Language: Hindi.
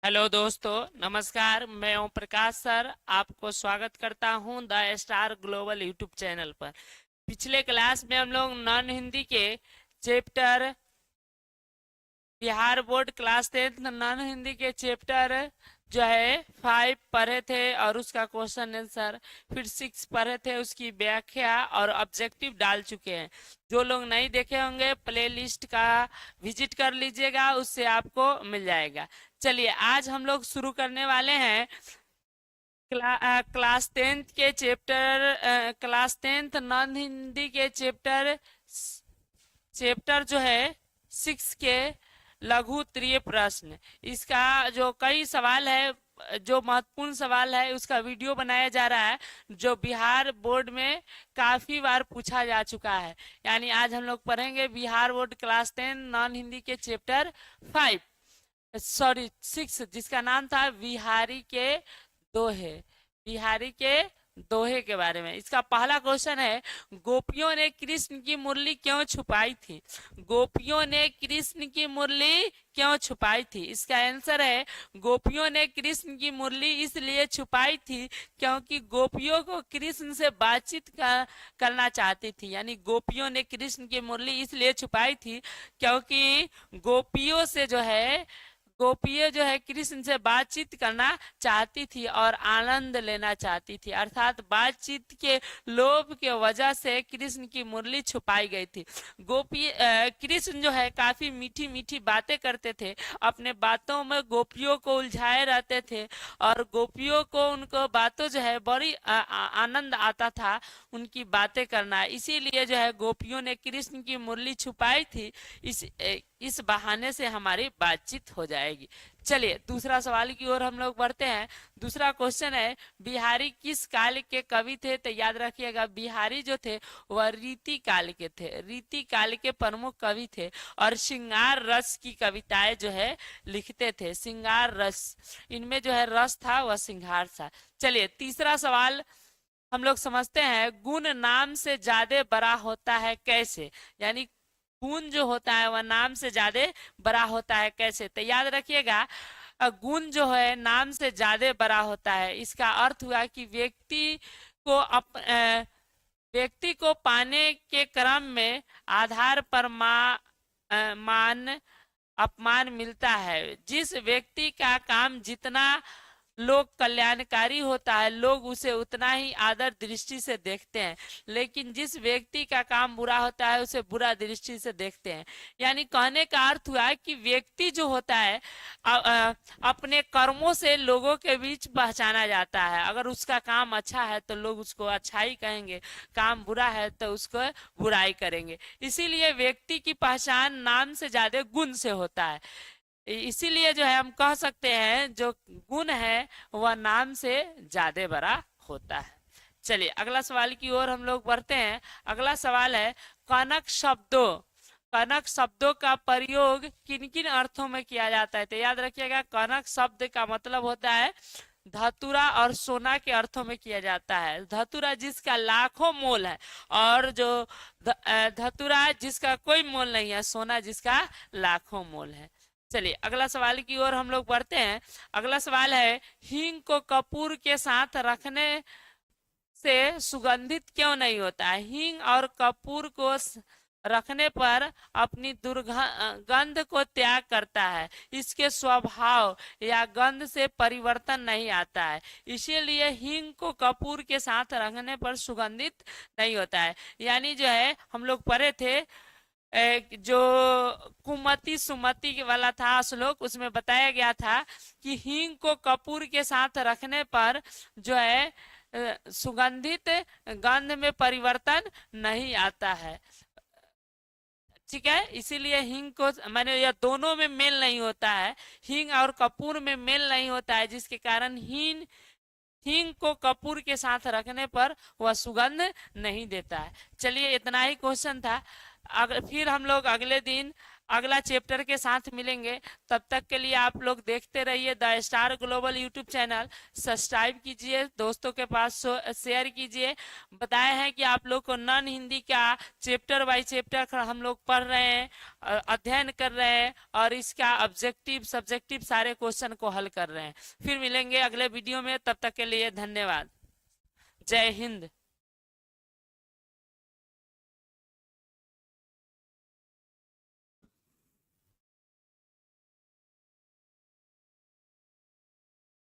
हेलो दोस्तों, नमस्कार। मैं ओम प्रकाश सर आपको स्वागत करता हूं the star global YouTube channel पर। पिछले क्लास में हम लोग नॉन हिंदी के chapter Bihar board class 10 non Hindi के चैप्टर जो है 5 पढ़े थे और उसका क्वेश्चन आंसर, फिर 6 पढ़े थे उसकी व्याख्या और ऑब्जेक्टिव डाल चुके हैं। जो लोग नहीं देखे होंगे प्लेलिस्ट का विजिट कर लीजिएगा, उससे आपको मिल जाएगा। चलिए आज हम लोग शुरू करने वाले हैं क्लास 10th के chapter class 10th non Hindi के चैप्टर चैप्टर जो है 6 के लघु त्रीय प्रश्न। इसका जो कई सवाल है, जो महत्वपूर्ण सवाल है उसका वीडियो बनाया जा रहा है, जो बिहार बोर्ड में काफी बार पूछा जा चुका है। यानी आज हम लोग पढ़ेंगे Bihar board class 10 non Hindi के चैप्टर 5, सॉरी 6, जिसका नाम था बिहारी के दोहे। बिहारी के दोहे के बारे में इसका पहला क्वेश्चन है, गोपियों ने कृष्ण की मुरली क्यों छुपाई थी? गोपियों ने कृष्ण की मुरली क्यों छुपाई थी? इसका आंसर है, गोपियों ने कृष्ण की मुरली इसलिए छुपाई थी क्योंकि गोपियों को कृष्ण से बातचीत करना चाहती थी। यानी गोपियों ने कृष्ण की मुरली इसलिए छुपाई थी क्योंकि गोपियों से जो है गोपियाँ जो है कृष्ण से बातचीत करना चाहती थी और आनंद लेना चाहती थी, अर्थात बातचीत के लोभ के वजह से कृष्ण की मुरली छुपाई गई थी। कृष्ण जो है काफी मीठी मीठी बातें करते थे, अपने बातों में गोपियों को उलझाए रहते थे और गोपियों को उनको बातों जो है बड़ी आनंद आता था उनकी बातें करना। इसीलिए जो है गोपियों ने कृष्ण की मुरली छुपाई थी, इस बहाने से हमारी बातचीत हो जाएगी। चलिए दूसरा सवाल की ओर हम लोग बढ़ते हैं। दूसरा क्वेश्चन है, बिहारी किस काल के कवि थे? तो याद रखिएगा, बिहारी जो थे वह रीति काल के थे, रीति काल के प्रमुख कवि थे और श्रृंगार रस की कविताएं जो है लिखते थे। श्रृंगार रस, इनमें जो है रस था वह श्रृंगार था। चलिए तीसरा सवाल हम लोग समझते हैं, गुण नाम से ज्यादा बड़ा होता है कैसे? यानी गुण जो होता है वह नाम से ज्यादा बड़ा होता है कैसे? तो याद रखिएगा, गुण जो है नाम से ज्यादा बड़ा होता है। इसका अर्थ हुआ कि व्यक्ति को पाने के क्रम में आधार पर मान अपमान मिलता है। जिस व्यक्ति का काम जितना लोग कल्याणकारी होता है, लोग उसे उतना ही आदर दृष्टि से देखते हैं, लेकिन जिस व्यक्ति का काम बुरा होता है उसे बुरा दृष्टि से देखते हैं। यानी कहने का अर्थ हुआ कि व्यक्ति जो होता है अपने कर्मों से लोगों के बीच पहचाना जाता है। अगर उसका काम अच्छा है तो लोग उसको अच्छाई कहेंगे, काम बुरा है तो उसको बुराई करेंगे। इसीलिए व्यक्ति की पहचान नाम से ज्यादा गुण से होता है। इसीलिए जो है हम कह सकते हैं जो गुण है वह नाम से ज्यादा बड़ा होता है। चलिए अगला सवाल की ओर हम लोग बढ़ते हैं। अगला सवाल है, कनक शब्दों का प्रयोग किन किन अर्थों में किया जाता है? तो याद रखिएगा, कनक शब्द का मतलब होता है धतूरा और सोना के अर्थों में किया जाता है। धतूरा जिसका लाखों मोल है और जो धतूरा जिसका कोई मोल नहीं है, सोना जिसका लाखों मोल है। चलिए अगला सवाल की ओर हम लोग बढ़ते हैं। अगला सवाल है, हींग को कपूर के साथ रखने से सुगंधित क्यों नहीं होता है? हींग और कपूर को रखने पर अपनी दुर्गंध को त्याग करता है, इसके स्वभाव या गंध से परिवर्तन नहीं आता है। इसीलिए हींग को कपूर के साथ रखने पर सुगंधित नहीं होता है। यानी जो है हम लोग पढ़े थे जो कुमति सुमति वाला था श्लोक, उसमें बताया गया था कि हींग को कपूर के साथ रखने पर जो है सुगंधित गंध में परिवर्तन नहीं आता है। ठीक है, इसीलिए हींग को मैंने, यह दोनों में मेल नहीं होता है, हींग और कपूर में मेल नहीं होता है, जिसके कारण हींग को कपूर के साथ रखने पर वह सुगंध नहीं देता है। चलिए इतना ही क्वेश्चन था। फिर हम लोग अगले दिन अगला चैप्टर के साथ मिलेंगे। तब तक के लिए आप लोग देखते रहिए the star global YouTube channel. Subscribe कीजिए, दोस्तों के पास शेयर कीजिए। बताए हैं कि आप लोग को नॉन हिंदी का चैप्टर बाय चैप्टर हम लोग पढ़ रहे हैं, अध्ययन कर रहे हैं और इसका ऑब्जेक्टिव सब्जेक्टिव सारे क्वेश्चन को हल कर रहे हैं। फिर मिलेंगे अगले वीडियो में, तब तक के लिए धन्यवाद। जय हिंद।